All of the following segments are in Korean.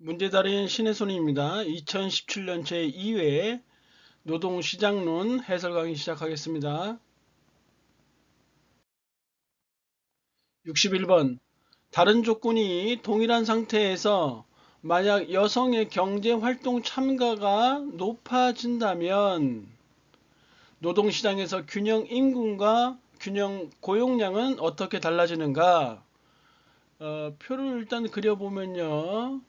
문제달인 신혜손입니다. 2017년 제2회 노동시장론 해설 강의 시작하겠습니다. 61번. 다른 조건이 동일한 상태에서 만약 여성의 경제활동 참가가 높아진다면 노동시장에서 균형 임금과 균형 고용량은 어떻게 달라지는가? 표를 일단 그려보면요.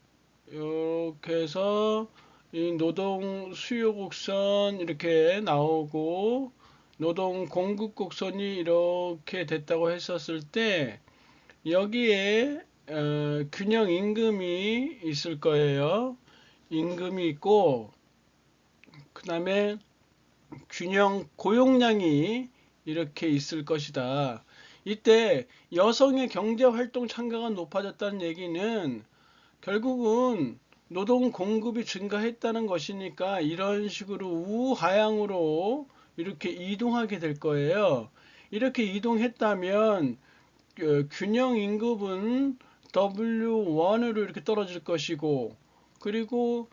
이렇게 해서 이 노동 수요 곡선 이렇게 나오고 노동 공급 곡선이 이렇게 됐다고 했었을 때 여기에 균형 임금이 있을 거예요. 임금이 있고 그 다음에 균형 고용량이 이렇게 있을 것이다. 이때 여성의 경제활동 참가가 높아졌다는 얘기는 결국은 노동 공급이 증가했다는 것이니까 이런 식으로 우하향으로 이렇게 이동하게 될 거예요. 이렇게 이동했다면 균형 임금은 W1으로 이렇게 떨어질 것이고 그리고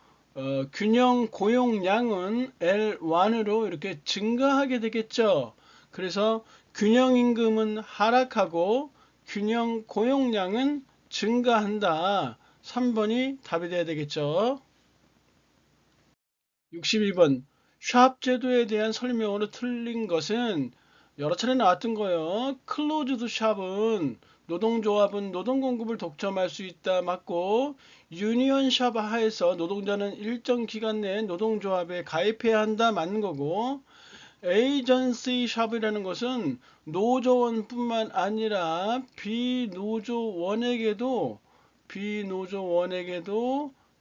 균형 고용량은 L1으로 이렇게 증가하게 되겠죠. 그래서 균형 임금은 하락하고 균형 고용량은 증가한다. 3번이 답이 돼야 되겠죠. 62번. 샵 제도에 대한 설명으로 틀린 것은 여러 차례 나왔던 거예요. 클로즈드 샵은 노동조합은 노동공급을 독점할 수 있다 맞고 유니언 샵 하에서 노동자는 일정 기간 내에 노동조합에 가입해야 한다 맞는 거고 에이전시 샵이라는 것은 노조원뿐만 아니라 비노조원에게도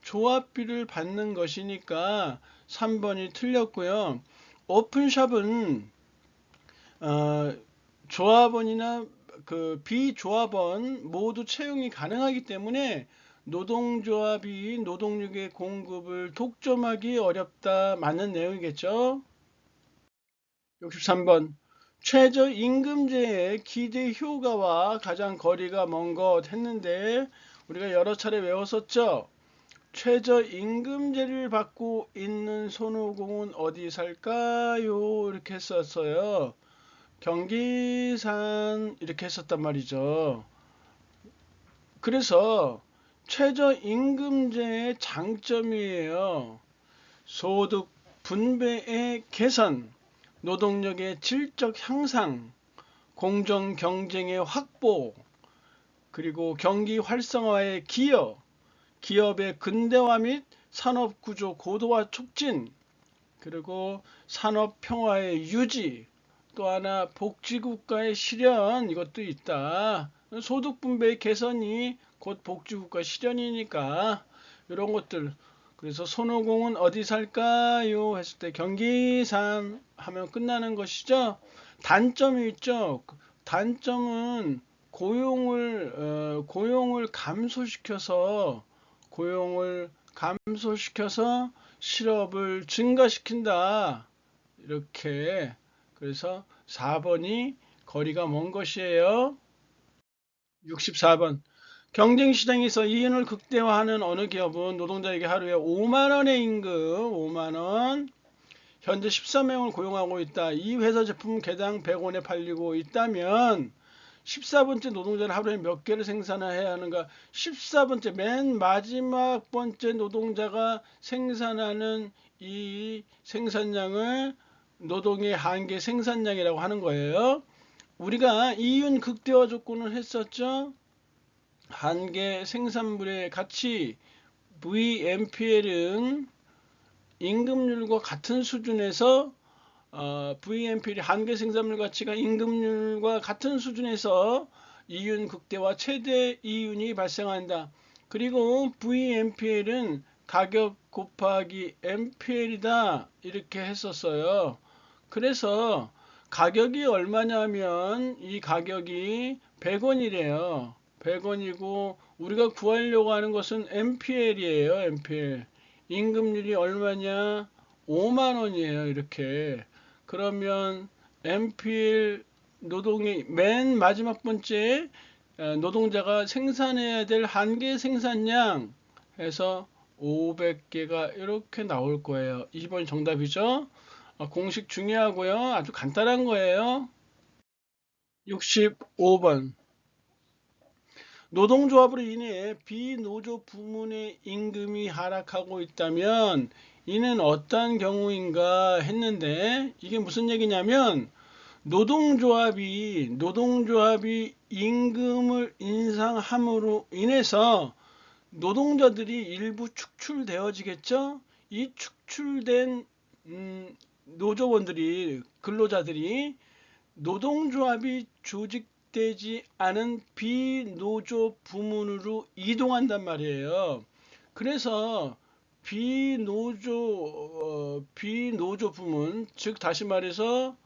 조합비를 받는 것이니까 3번이 틀렸고요. 오픈샵은 조합원이나 그 비조합원 모두 채용이 가능하기 때문에 노동조합이 노동력의 공급을 독점하기 어렵다 맞는 내용이겠죠. 63번. 최저임금제의 기대 효과와 가장 거리가 먼 것 했는데 우리가 여러 차례 외웠었죠. 최저임금제를 받고 있는 손오공은 어디 살까요? 이렇게 했었어요. 경기산 이렇게 했었단 말이죠. 그래서 최저임금제의 장점이에요. 소득 분배의 개선, 노동력의 질적 향상, 공정 경쟁의 확보, 그리고 경기 활성화의 기여, 기업의 근대화 및 산업구조 고도화 촉진, 그리고 산업 평화의 유지, 또 하나 복지국가의 실현 이것도 있다. 소득 분배의 개선이 곧 복지국가 실현이니까 이런 것들. 그래서 손오공은 어디 살까요? 했을 때 경기산 하면 끝나는 것이죠. 단점이 있죠. 단점은 고용을 감소시켜서 실업을 증가시킨다. 이렇게 그래서 4번이 거리가 먼 것이에요. 64번. 경쟁시장에서 이윤을 극대화하는 어느 기업은 노동자에게 하루에 5만원의 임금, 5만원, 현재 13명을 고용하고 있다. 이 회사 제품은 개당 100원에 팔리고 있다면 14번째 노동자는 하루에 몇 개를 생산해야 하는가? 14번째 맨 마지막 번째 노동자가 생산하는 이 생산량을 노동의 한계 생산량이라고 하는 거예요. 우리가 이윤 극대화 조건을 했었죠. 한계 생산물의 가치 VMPL은 임금률과 같은 수준에서 VMPL 한계 생산물 가치가 임금률과 같은 수준에서 이윤 극대화 최대 이윤이 발생한다. 그리고 VMPL은 가격 곱하기 MPL이다 이렇게 했었어요. 그래서 가격이 얼마냐면 이 가격이 100원이래요. 100원이고 우리가 구하려고 하는 것은 MPL이에요. MPL. 임금률이 얼마냐? 5만원이에요. 이렇게. 그러면 MPL 노동의 맨 마지막 번째 노동자가 생산해야 될 한계 생산량 해서 500개가 이렇게 나올 거예요. 2번이 정답이죠. 공식 중요하고요. 아주 간단한 거예요. 65번. 노동조합으로 인해 비노조 부문의 임금이 하락하고 있다면 이는 어떤 경우인가 했는데, 이게 무슨 얘기냐면 노동조합이 임금을 인상함으로 인해서 노동자들이 일부 축출되어지겠죠? 이 축출된 노조원들이, 근로자들이 노동조합이 조직되지 않은 비노조 부문으로 이동한단 말이에요. 그래서 비노조 부문, 즉 다시 말해서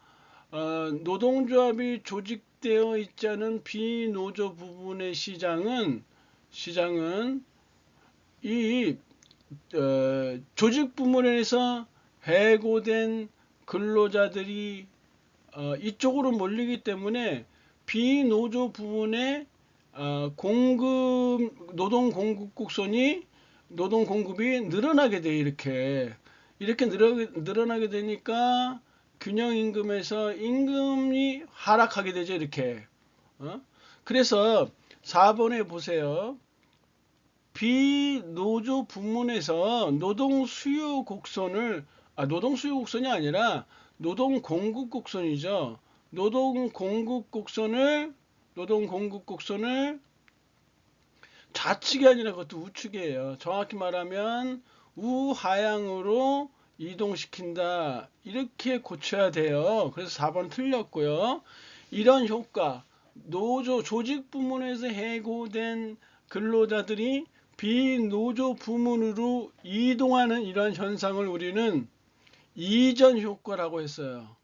노동조합이 조직되어 있지 않은 비노조 부분의 시장은 이 조직 부문에서 해고된 근로자들이 이쪽으로 몰리기 때문에 비노조 부문의 노동 공급이 늘어나게 돼. 이렇게 늘어나게 되니까 균형 임금에서 임금이 하락하게 되죠. 이렇게. 그래서 4번에 보세요. 비노조 부문에서 노동 수요 곡선이 아니라 노동 공급 곡선이죠. 노동 공급 곡선을 좌측이 아니라 그것도 우측이에요. 정확히 말하면 우하향으로 이동시킨다. 이렇게 고쳐야 돼요. 그래서 4번 틀렸고요. 이런 효과, 조직 부문에서 해고된 근로자들이 비노조 부문으로 이동하는 이러한 현상을 우리는 이전 효과라고 했어요.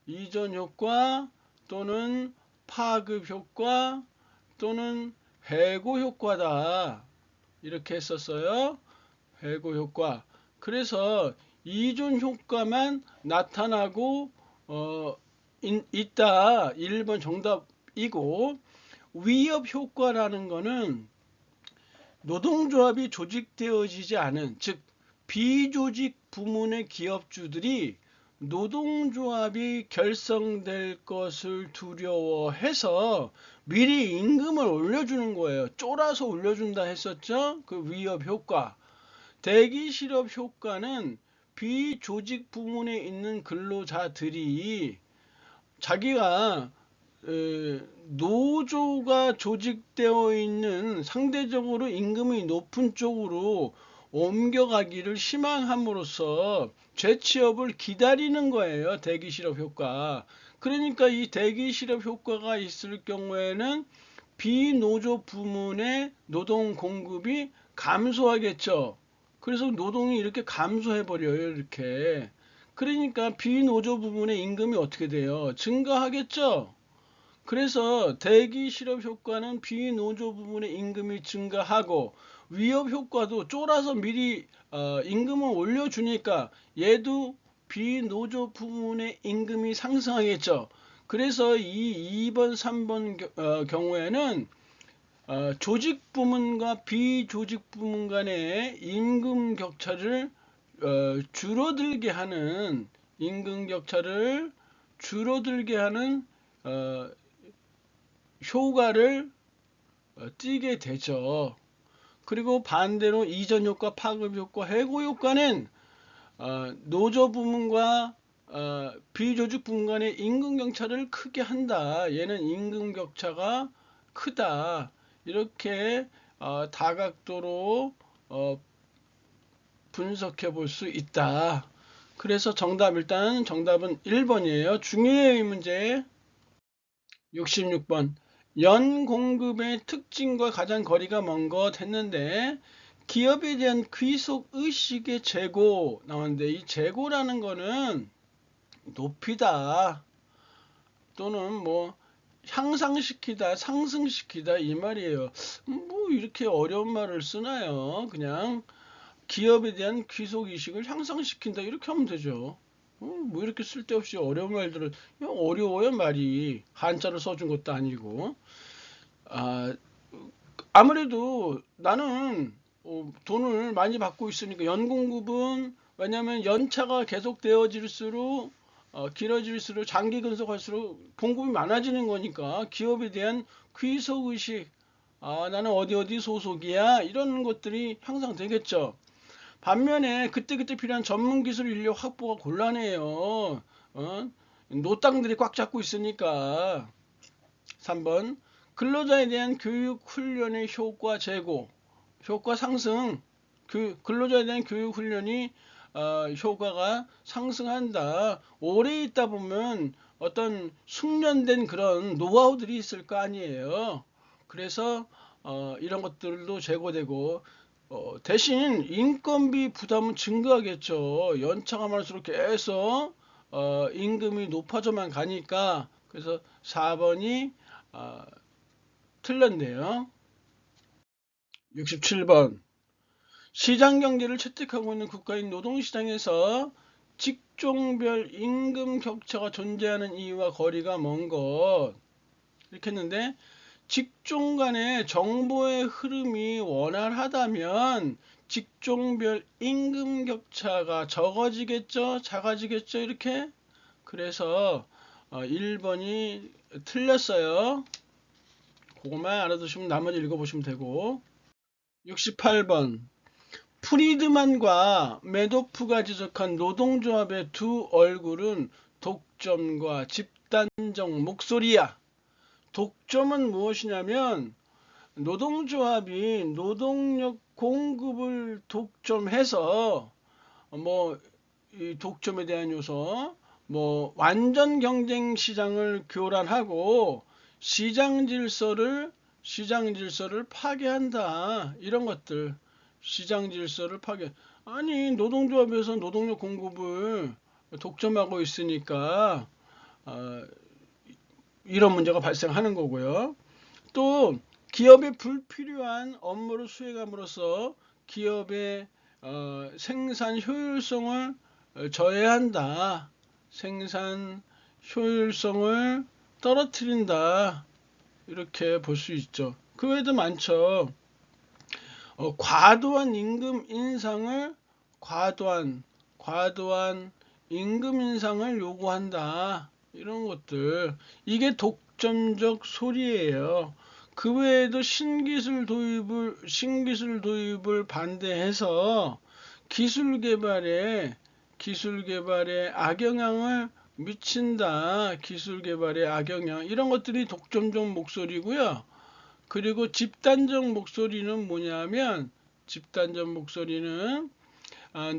이전 효과 또는 파급 효과 또는 해고 효과다. 이렇게 했었어요. 해고 효과. 그래서 이전 효과만 나타나고 있다. 1번 정답이고, 위협 효과라는 거는 노동조합이 조직되어지지 않은, 즉 비조직 부문의 기업주들이 노동조합이 결성될 것을 두려워해서 미리 임금을 올려주는 거예요. 쫄아서 올려준다 했었죠. 그 위협 효과. 대기 실업 효과는 비조직 부문에 있는 근로자들이 자기가 노조가 조직되어 있는 상대적으로 임금이 높은 쪽으로 옮겨가기를 희망함으로써 재취업을 기다리는 거예요. 대기 실업 효과. 그러니까 이 대기 실업 효과가 있을 경우에는 비노조 부문의 노동 공급이 감소하겠죠. 그래서 노동이 이렇게 감소해 버려요. 이렇게. 그러니까 비노조 부문의 임금이 어떻게 돼요? 증가하겠죠. 그래서 대기 실업 효과는 비노조 부문의 임금이 증가하고, 위협 효과도 쫄아서 미리 임금을 올려주니까 얘도 비노조 부문의 임금이 상승하겠죠. 그래서 이 2번, 3번 경우에는 조직 부문과 비조직 부문 간의 임금 격차를 줄어들게 하는, 임금 격차를 줄어들게 하는 효과를 띠게 되죠. 그리고 반대로 이전 효과, 파급 효과, 해고 효과는 노조 부문과 비조직 부문 간의 임금 격차를 크게 한다. 얘는 임금 격차가 크다. 이렇게 다각도로 분석해 볼 수 있다. 그래서 일단 정답은 1번이에요. 중요의 문제. 66번. 연 공급의 특징과 가장 거리가 먼 것 했는데, 기업에 대한 귀속 의식의 재고 나왔는데, 이 재고라는 거는 높이다 또는 뭐 향상시키다, 상승시키다 이 말이에요. 뭐 이렇게 어려운 말을 쓰나요? 그냥 기업에 대한 귀속 의식을 향상시킨다 이렇게 하면 되죠. 뭐 이렇게 쓸데없이 어려운 말들을, 어려워요 말이. 한자로 써준 것도 아니고. 아무래도 나는 돈을 많이 받고 있으니까 연공급은 왜냐하면 연차가 계속 되어질수록 길어질수록 장기 근속할수록 공급이 많아지는 거니까 기업에 대한 귀속 의식, 나는 어디 어디 소속이야 이런 것들이 향상되겠죠. 반면에 그때그때 필요한 전문 기술 인력 확보가 곤란해요. 노땅들이 꽉 잡고 있으니까. 3번 근로자에 대한 교육 훈련의 효과 제고, 효과 상승, 근로자에 대한 교육 훈련이 효과가 상승한다. 오래 있다 보면 어떤 숙련된 그런 노하우들이 있을 거 아니에요. 그래서 이런 것들도 제고되고 대신 인건비 부담은 증가하겠죠. 연차가 많을수록 계속 임금이 높아져만 가니까. 그래서 4번이 틀렸네요. 67번 시장 경제를 채택하고 있는 국가인 노동시장에서 직종별 임금 격차가 존재하는 이유와 거리가 먼 것. 이렇게 했는데 직종 간의 정보의 흐름이 원활하다면 직종별 임금 격차가 적어지겠죠? 작아지겠죠? 이렇게. 그래서 1번이 틀렸어요. 그것만 알아두시면 나머지 읽어보시면 되고. 68번 프리드만과 매도프가 지적한 노동조합의 두 얼굴은 독점과 집단적 목소리야. 독점은 무엇이냐면 노동조합이 노동력 공급을 독점해서 이 독점에 대한 요소 완전 경쟁 시장을 교란하고 시장 질서를 파괴한다. 이런 것들. 시장 질서를 파괴. 아니, 노동조합에서 노동력 공급을 독점하고 있으니까 이런 문제가 발생하는 거고요. 또 기업의 불필요한 업무를 수행함으로써 기업의 생산 효율성을 저해한다. 생산 효율성을 떨어뜨린다. 이렇게 볼 수 있죠. 그 외에도 많죠. 과도한 임금 인상을 과도한 임금 인상을 요구한다. 이런 것들. 이게 독점적 소리예요. 그 외에도 신기술 도입을 반대해서 기술 개발에 악영향을 미친다. 기술 개발에 악영향. 이런 것들이 독점적 목소리고요. 그리고 집단적 목소리는 뭐냐면 집단적 목소리는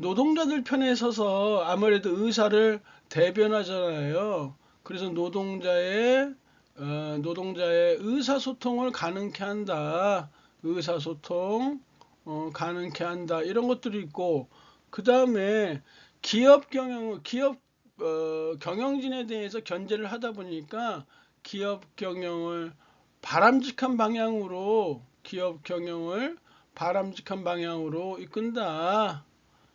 노동자들 편에 서서 아무래도 의사를 대변하잖아요. 그래서 노동자의 의사소통을 가능케 한다. 의사소통 가능케 한다. 이런 것들이 있고 그 다음에 기업 경영진에 대해서 견제를 하다 보니까 기업 경영을 바람직한 방향으로 이끈다.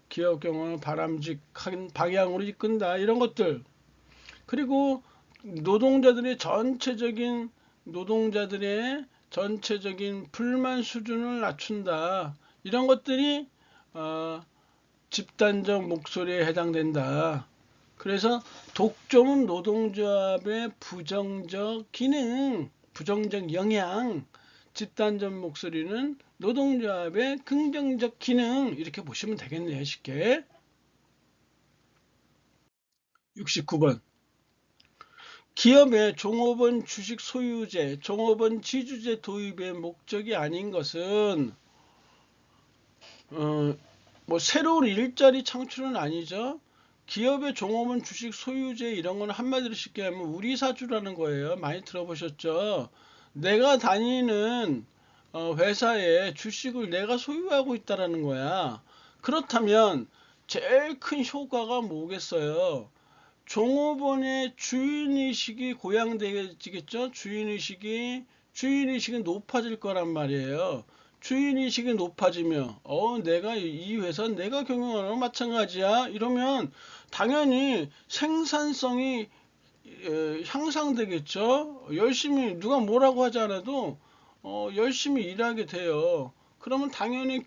기업 경영을 바람직한 방향으로 이끈다. 이런 것들. 그리고 노동자들의 전체적인 불만 수준을 낮춘다. 이런 것들이 집단적 목소리에 해당된다. 그래서 독점은 노동조합의 부정적 기능, 부정적 영향, 집단적 목소리는 노동조합의 긍정적 기능, 이렇게 보시면 되겠네요. 쉽게. 69번 기업의 종업원 주식 소유제, 종업원 지주제 도입의 목적이 아닌 것은 새로운 일자리 창출은 아니죠. 기업의 종업원 주식 소유제 이런 거는 한마디로 쉽게 하면 우리 사주라는 거예요. 많이 들어보셨죠? 내가 다니는 회사의 주식을 내가 소유하고 있다라는 거야. 그렇다면 제일 큰 효과가 뭐겠어요? 종업원의 주인의식이 고양되겠죠? 주인의식이 높아질 거란 말이에요. 주인의식이 높아지며 내가 이 회사 내가 경영하는 거 마찬가지야 이러면 당연히 생산성이 향상되겠죠. 열심히 누가 뭐라고 하지 않아도 열심히 일하게 돼요. 그러면 당연히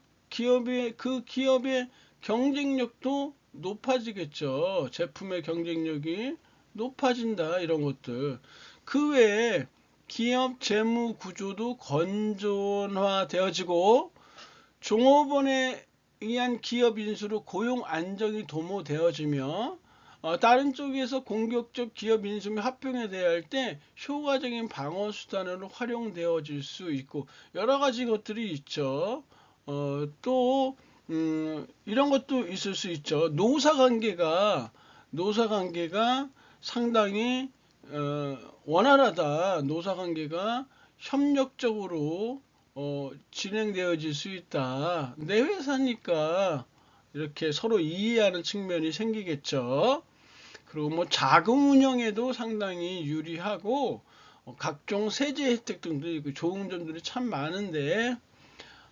그 기업의 경쟁력도 높아지겠죠. 제품의 경쟁력이 높아진다. 이런 것들. 그 외에 기업 재무 구조도 건전화되어지고 종업원에 의한 기업 인수로 고용 안정이 도모되어지며 다른 쪽에서 공격적 기업 인수 및 합병에 대할 때 효과적인 방어 수단으로 활용되어질 수 있고 여러 가지 것들이 있죠. 또 이런 것도 있을 수 있죠. 노사관계가 상당히 원활하다. 노사관계가 협력적으로 진행되어질 수 있다. 내 회사니까 이렇게 서로 이해하는 측면이 생기겠죠. 그리고 뭐 자금 운영에도 상당히 유리하고 각종 세제 혜택 등도 있고 좋은 점들이 참 많은데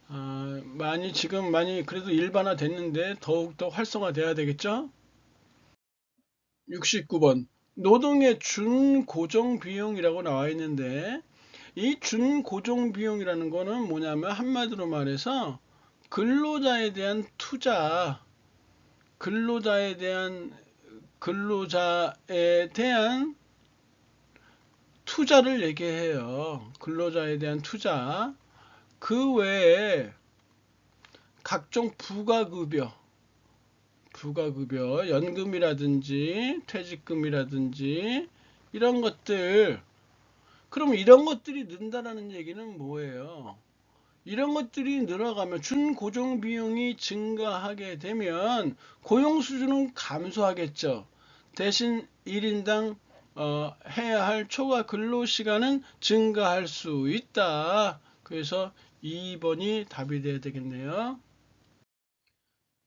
많이 그래도 일반화 됐는데 더욱더 활성화돼야 되겠죠. 69번 노동의 준고정 비용이라고 나와 있는데 이 준고정 비용이라는 거는 뭐냐면 한마디로 말해서 근로자에 대한 투자를 얘기해요. 근로자에 대한 투자. 그 외에 각종 부가급여, 연금이라든지 퇴직금이라든지 이런 것들. 그럼 이런 것들이 는다라는 얘기는 뭐예요? 이런 것들이 늘어가면 준고정 비용이 증가하게 되면 고용 수준은 감소하겠죠. 대신 1인당 해야 할 초과 근로 시간은 증가할 수 있다. 그래서 2번이 답이 돼야 되겠네요.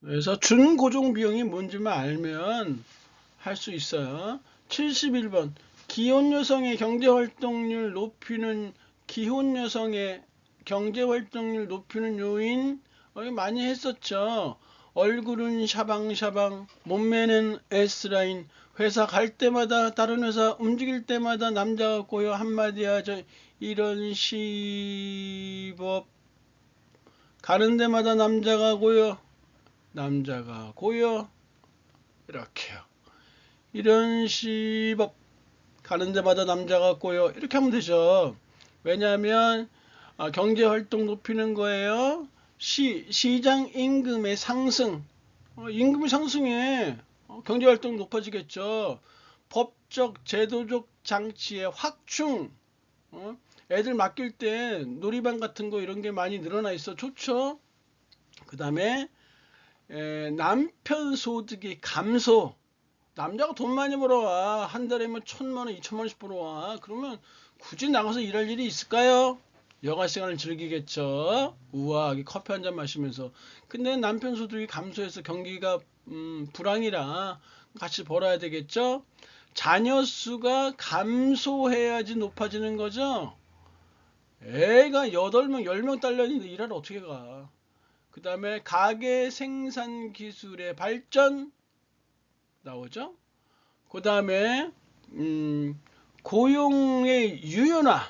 그래서 준고정 비용이 뭔지만 알면 할 수 있어요. 71번 기혼 여성의 경제활동률 높이는 요인 많이 했었죠. 얼굴은 샤방샤방, 몸매는 S라인, 회사 갈 때마다 다른 회사 움직일 때마다 남자가 고요 한마디 하죠. 이런 시법 가는 데마다 남자가 고요 이렇게요. 이런 시법 가는 데마다 남자가 고요 이렇게 하면 되죠. 왜냐하면 경제활동 높이는 거예요. 시장 임금의 상승. 임금이 상승해. 경제활동 높아지겠죠. 법적, 제도적 장치의 확충. 애들 맡길 때 놀이방 같은 거 이런 게 많이 늘어나 있어. 좋죠. 그 다음에 남편 소득이 감소. 남자가 돈 많이 벌어와. 한 달에 뭐 1,000만 원, 2천만 원씩 벌어와. 그러면 굳이 나가서 일할 일이 있을까요? 여가 시간을 즐기겠죠. 우아하게 커피 한 잔 마시면서. 근데 남편 소득이 감소해서 경기가 불황이라 같이 벌어야 되겠죠. 자녀 수가 감소해야지 높아지는 거죠. 애가 8명, 10명 딸려있는데 일하러 어떻게 가. 그 다음에 가계 생산 기술의 발전 나오죠. 그 다음에 고용의 유연화,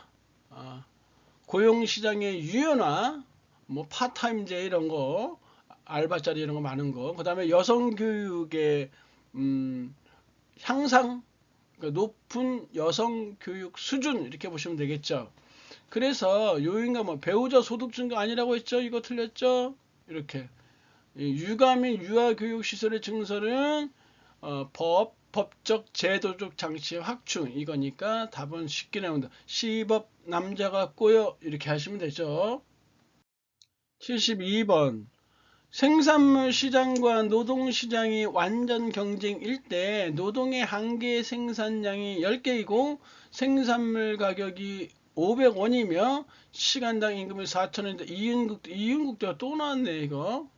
고용시장의 유연화, 뭐 파타임제 이런 거, 알바짜리 이런 거 많은 거. 그 다음에 여성교육의 향상, 그러니까 높은 여성교육 수준 이렇게 보시면 되겠죠. 그래서 요인가 뭐 배우자 소득 증가 아니라고 했죠. 이거 틀렸죠. 이렇게 육아 및 유아교육 시설의 증설은 법적 제도적 장치의 확충 이거니까 답은 쉽게 나온다. 시법 남자가 꼬여 이렇게 하시면 되죠. 72번 생산물 시장과 노동 시장이 완전 경쟁일 때 노동의 한계 생산량이 10개이고 생산물 가격이 500원이며 시간당 임금이 4,000원인데 이윤국대가 또 나왔네 이거.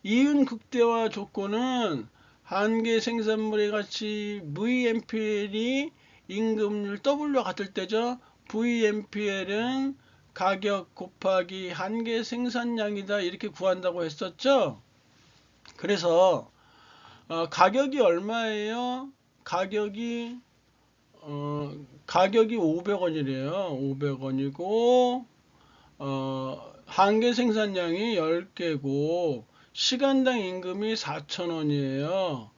이윤국대화 조건은 한계 생산물의 가치 VMPL이 임금률 W와 같을 때죠. VMPL은 가격 곱하기 한계 생산량이다 이렇게 구한다고 했었죠. 그래서 가격이 얼마예요? 가격이 500원이래요. 500원이고 한개 생산량이 10개고 시간당 임금이 4,000원이에요.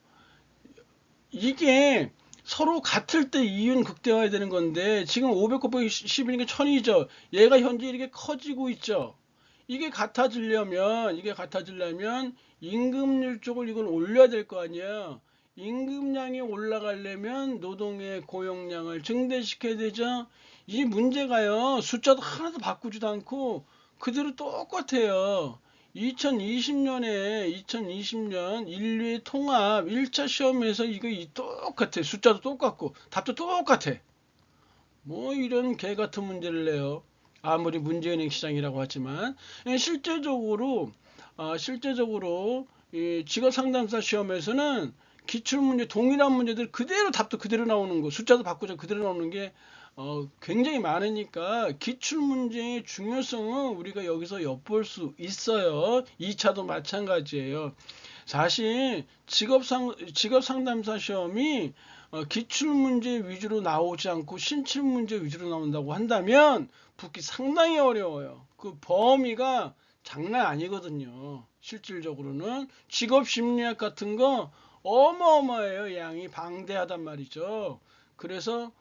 이게 서로 같을 때 이윤 극대화해야 되는 건데 지금 500 곱하기 10이니까 1000이죠. 얘가 현재 이렇게 커지고 있죠. 이게 같아지려면 임금률 쪽을 이걸 올려야 될 거 아니에요. 임금량이 올라가려면 노동의 고용량을 증대시켜야 되죠. 이 문제가요. 숫자도 하나도 바꾸지도 않고 그대로 똑같아요. 2020년 인류의 통합 1차 시험에서 이거 똑같아. 숫자도 똑같고 답도 똑같아. 뭐 이런 개 같은 문제를 내요. 아무리 문제은행 시장이라고 하지만 실제적으로 이 직업 상담사 시험에서는 기출 문제 동일한 문제들 그대로 답도 그대로 나오는 거 숫자도 바꾸자 그대로 나오는 게 굉장히 많으니까 기출 문제의 중요성은 우리가 여기서 엿볼 수 있어요. 2차도 마찬가지예요. 사실 직업 상담사 시험이 기출 문제 위주로 나오지 않고 신출 문제 위주로 나온다고 한다면 붙기 상당히 어려워요. 그 범위가 장난 아니거든요. 실질적으로는 직업 심리학 같은 거 어마어마해요. 양이 방대하단 말이죠. 그래서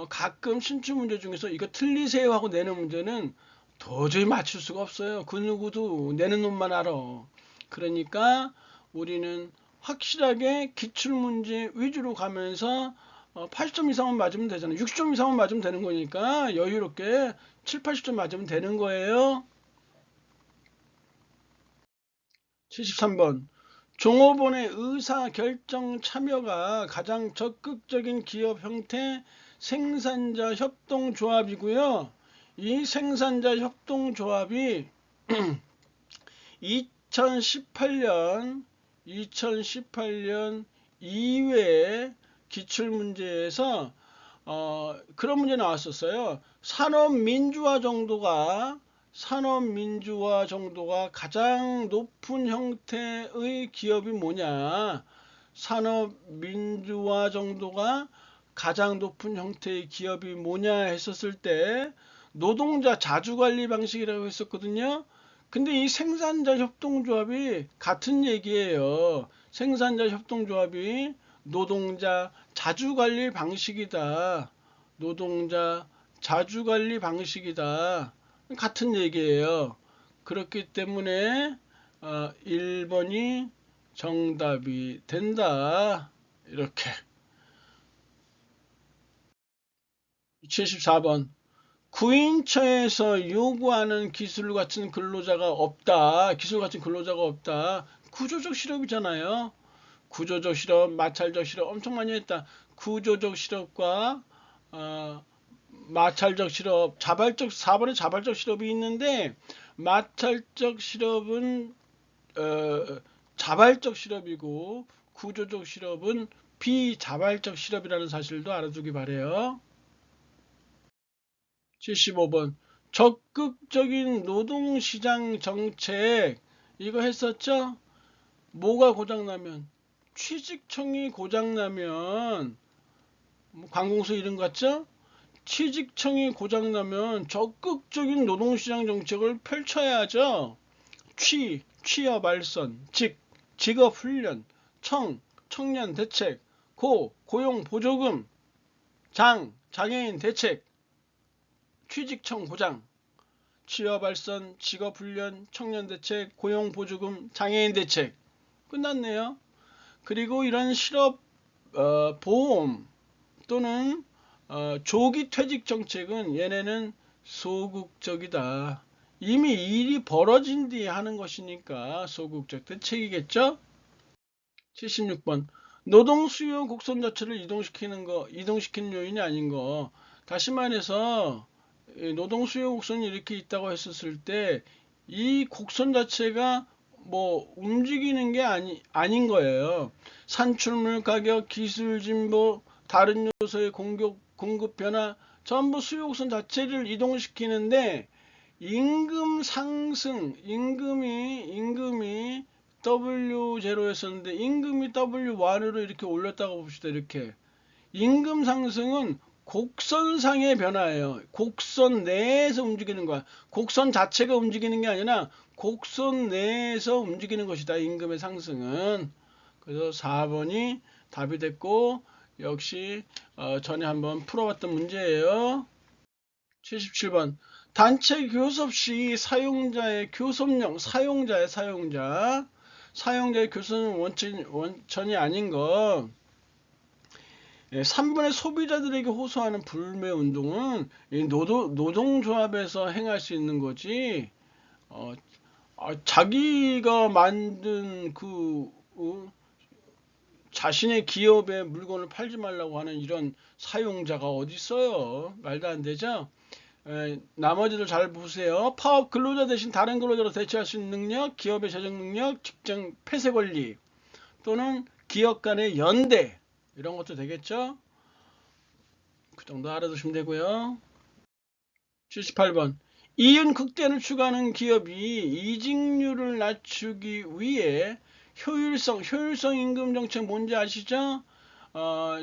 가끔 신출 문제 중에서 이거 틀리세요 하고 내는 문제는 도저히 맞출 수가 없어요. 그 누구도 내는 놈만 알아. 그러니까 우리는 확실하게 기출문제 위주로 가면서 80점 이상은 맞으면 되잖아요. 60점 이상은 맞으면 되는 거니까 여유롭게 7, 80점 맞으면 되는 거예요. 73번. 종업원의 의사결정 참여가 가장 적극적인 기업 형태 생산자 협동조합이고요. 이 생산자 협동조합이 2018년 이외에 기출문제에서 그런 문제 나왔었어요. 산업민주화 정도가 가장 높은 형태의 기업이 뭐냐? 산업민주화 정도가 가장 높은 형태의 기업이 뭐냐 했었을 때 노동자 자주관리 방식이라고 했었거든요. 근데 이 생산자 협동조합이 같은 얘기예요. 생산자 협동조합이 노동자 자주관리 방식이다. 노동자 자주관리 방식이다. 같은 얘기예요. 그렇기 때문에 1번이 정답이 된다. 이렇게. 74번. 구인처에서 요구하는 기술 같은 근로자가 없다. 구조적 실업이잖아요. 구조적 실업, 마찰적 실업 엄청 많이 했다. 구조적 실업과 마찰적 실업, 4번에 자발적 실업이 있는데 마찰적 실업은 자발적 실업이고 구조적 실업은 비자발적 실업이라는 사실도 알아두기 바래요. 75번. 적극적인 노동시장 정책 이거 했었죠? 뭐가 고장나면 취직청이 고장나면 관공서 이름 같죠? 취직청이 고장나면 적극적인 노동시장 정책을 펼쳐야죠. 취업 발전, 직업 훈련, 청년 대책, 고용 보조금, 장애인 대책, 취직청 보장, 취업 발전, 직업 훈련, 청년 대책, 고용 보조금, 장애인 대책. 끝났네요. 그리고 이런 실업 보험 또는 조기 퇴직 정책은 얘네는 소극적이다. 이미 일이 벌어진 뒤에 하는 것이니까 소극적 대책이겠죠? 76번. 노동 수요 곡선 자체를 이동시키는 요인이 아닌 거. 다시 말해서 노동 수요 곡선이 이렇게 있다고 했었을 때 이 곡선 자체가 뭐 움직이는 게 아닌 거예요. 산출물 가격, 기술 진보, 다른 요소의 공급 변화 전부 수요 곡선 자체를 이동시키는데 임금 상승, 임금이 W0였었는데 임금이 W1으로 이렇게 올렸다고 봅시다. 이렇게 임금 상승은 곡선상의 변화예요. 곡선 내에서 움직이는 거야. 곡선 자체가 움직이는 게 아니라 곡선 내에서 움직이는 것이다. 임금의 상승은. 그래서 4번이 답이 됐고, 역시 전에 한번 풀어봤던 문제예요. 77번. 단체 교섭 시 사용자의 교섭령, 사용자의 교섭은 원천이 아닌 거. 3번의 소비자들에게 호소하는 불매 운동은 노동조합에서 행할 수 있는 거지, 자기가 만든 자신의 기업에 물건을 팔지 말라고 하는 이런 사용자가 어디 있어요? 말도 안 되죠? 나머지도 잘 보세요. 파업 근로자 대신 다른 근로자로 대체할 수 있는 능력, 기업의 재정 능력, 직장 폐쇄 권리, 또는 기업 간의 연대, 이런 것도 되겠죠? 그 정도 알아두시면 되고요. 78번. 이윤 극대를 추구하는 기업이 이직률을 낮추기 위해 효율성 임금 정책 뭔지 아시죠?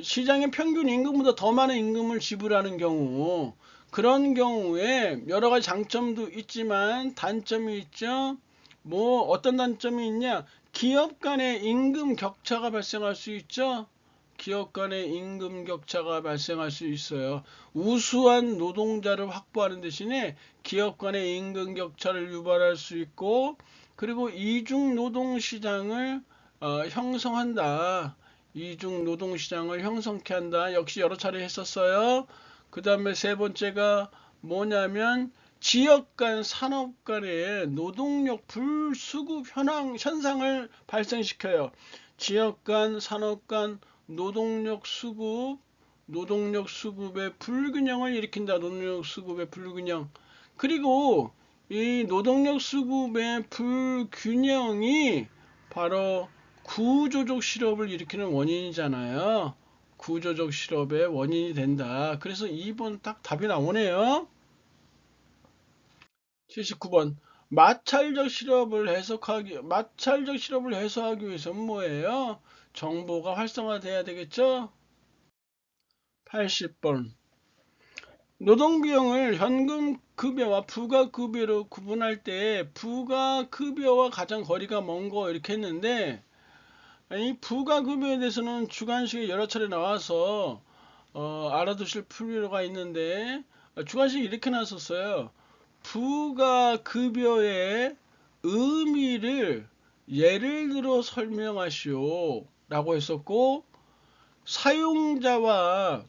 시장의 평균 임금보다 더 많은 임금을 지불하는 경우, 그런 경우에 여러 가지 장점도 있지만 단점이 있죠. 뭐 어떤 단점이 있냐? 기업 간의 임금 격차가 발생할 수 있죠. 기업 간의 임금 격차가 발생할 수 있어요. 우수한 노동자를 확보하는 대신에 기업 간의 임금 격차를 유발할 수 있고, 그리고 이중 노동 시장을 형성한다. 이중 노동 시장을 형성케 한다. 역시 여러 차례 했었어요. 그 다음에 세 번째가 뭐냐면 지역 간 산업 간의 노동력 불수급 현상을 발생시켜요. 지역 간 산업 간 노동력 수급의 불균형을 일으킨다. 노동력 수급의 불균형. 그리고 이 노동력 수급의 불균형이 바로 구조적 실업을 일으키는 원인이잖아요. 구조적 실업의 원인이 된다. 그래서 2번 딱 답이 나오네요. 79번. 마찰적 실업을 해소하기 위해서는 뭐예요? 정보가 활성화돼야 되겠죠? 80번. 노동비용을 현금 급여와 부가급여로 구분할 때 부가급여와 가장 거리가 먼 거 이렇게 했는데, 이 부가급여에 대해서는 주관식에 여러 차례 나와서 알아두실 필요가 있는데, 주관식이 이렇게 나왔었어요. 부가급여의 의미를 예를 들어 설명하시오 라고 했었고, 사용자와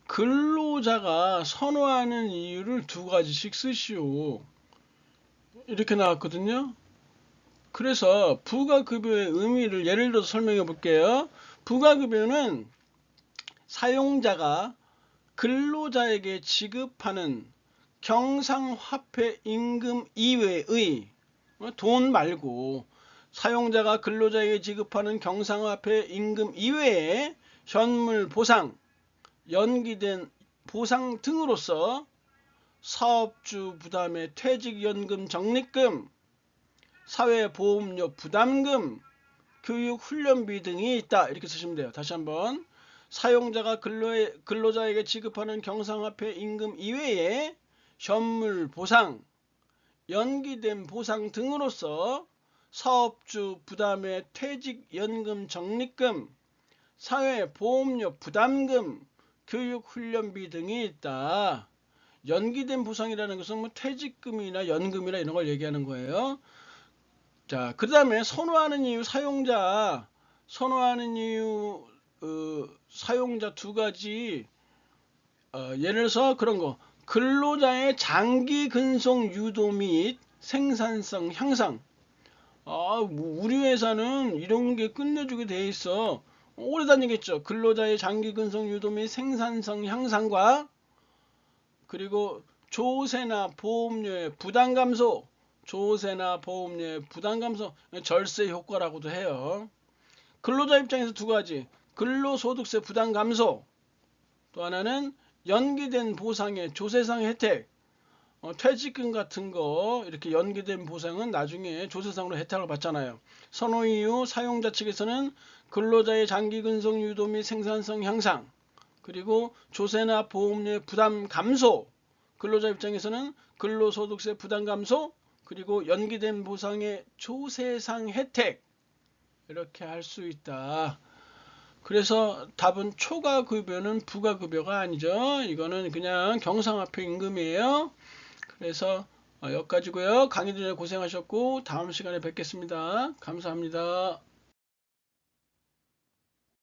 근로자가 선호하는 이유를 두 가지씩 쓰시오, 이렇게 나왔거든요. 그래서 부가급여의 의미를 예를 들어서 설명해 볼게요. 부가급여는 사용자가 근로자에게 지급하는 경상화폐 임금 이외의, 돈 말고 사용자가 근로자에게 지급하는 경상화폐 임금 이외에 현물 보상, 연기된 보상 등으로서 사업주 부담의 퇴직연금 적립금, 사회보험료 부담금, 교육훈련비 등이 있다. 이렇게 쓰시면 돼요. 다시 한번. 사용자가 근로자에게 지급하는 경상화폐 임금 이외에 현물 보상, 연기된 보상 등으로서 사업주 부담의 퇴직연금 적립금, 사회보험료 부담금, 교육훈련비 등이 있다. 연기된 보상이라는 것은 뭐 퇴직금이나 연금이나 이런 걸 얘기하는 거예요. 자, 그 다음에 선호하는 이유, 사용자 두 가지, 예를 들어서 그런 거, 근로자의 장기 근속 유도 및 생산성 향상. 우리 회사는 이런 게 끝내주게 돼 있어. 오래 다니겠죠. 근로자의 장기 근속 유도 및 생산성 향상과, 그리고 조세나 보험료의 부담 감소, 절세 효과라고도 해요. 근로자 입장에서 두 가지, 근로소득세 부담 감소, 또 하나는 연기된 보상의 조세상 혜택. 퇴직금 같은 거 이렇게 연기된 보상은 나중에 조세상으로 혜택을 받잖아요. 선호 이후 사용자 측에서는 근로자의 장기 근속 유도 및 생산성 향상, 그리고 조세나 보험료의 부담 감소, 근로자 입장에서는 근로소득세 부담 감소, 그리고 연기된 보상의 조세상 혜택, 이렇게 할 수 있다. 그래서 답은 초과급여는 부가급여가 아니죠. 이거는 그냥 경상화폐 임금이에요. 그래서 여기까지고요. 강의 들으려 고생하셨고 다음 시간에 뵙겠습니다. 감사합니다.